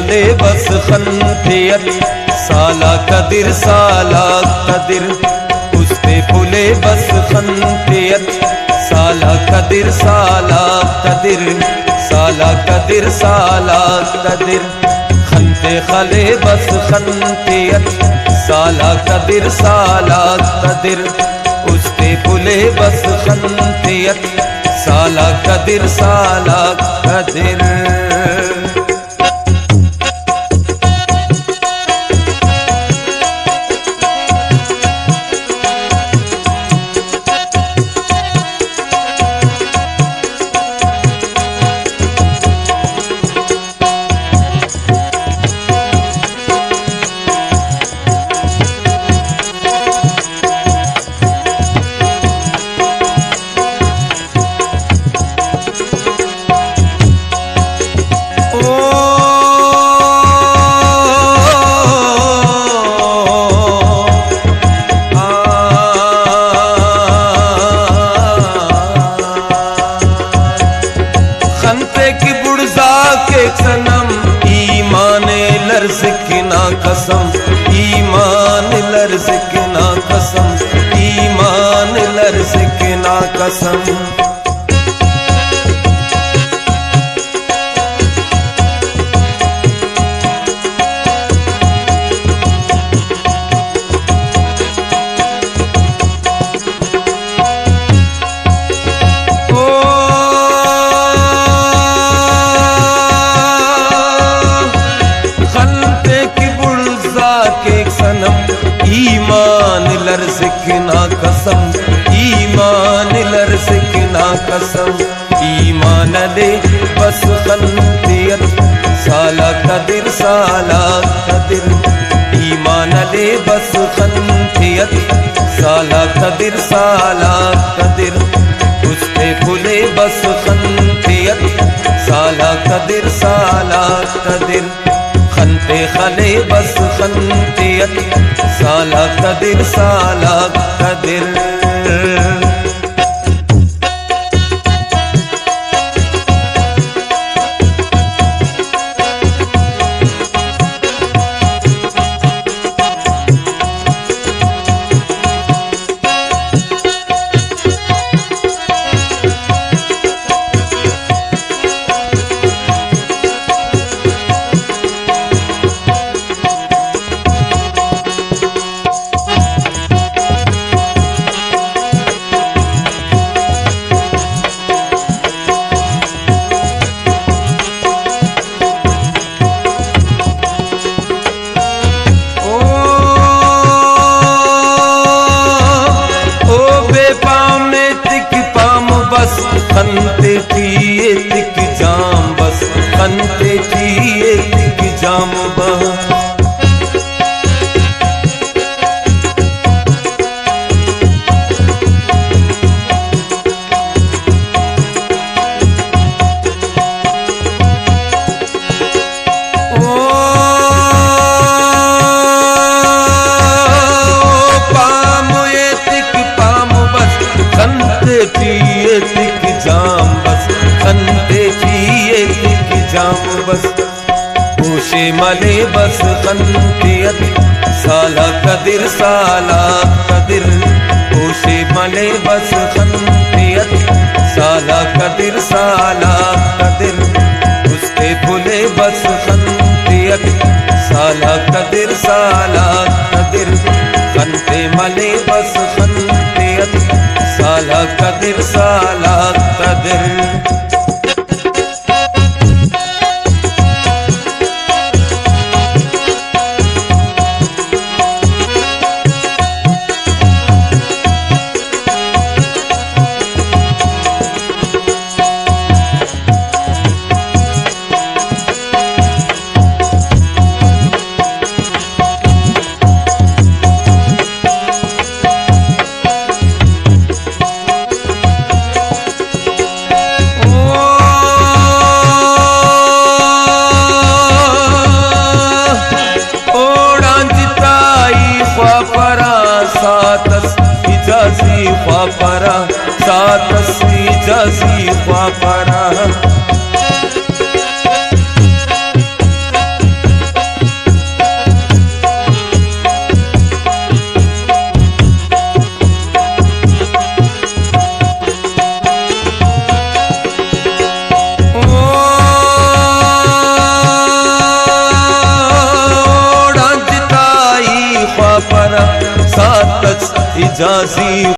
खले बस खंतियत साला कदिर साला कदिर उस्ते फुले बस खंतियत साला कदिर साला कदिर साला कदिर साला कदिर खंते खले बस खंतियत साला कदिर साला कदिर उस्ते फुले बस खंतियत साला कदिर साला कदिर। सनम ईमान लर्ज़िकना कसम ईमान लर्ज़िकना कसम ईमान लर्ज़िकना कसम। ईमान लर्ज़िकना कसम ईमान लर्ज़िकना कसम ईमान ले बस खंतियत साला कदिर साला कदिर ईमान ले बस खंतियत साला कदिर साला कदिर उस्ते फुले बस खंतियत साला कदिर साला कदिर खंते खले बस खंतियत साला कदिर साला कदिर। खंते किए तिक जाम बस खंते किए तिक जाम बस। पाम ये तिक पाम बस खंते किए तिक जाम बस खंते किए तिक जाम बस। होशे मले बस खंतियत साला कदिर साला कदिर होशे मले बस खंतियत साला कदिर साला कदिर उस्ते फुले बस खंतियत साला कदिर साला कदिर खंते मले बस खंतियत साला कदिर साला कदिर। ख्वापरा सातसी जसी ख्वापरा जासी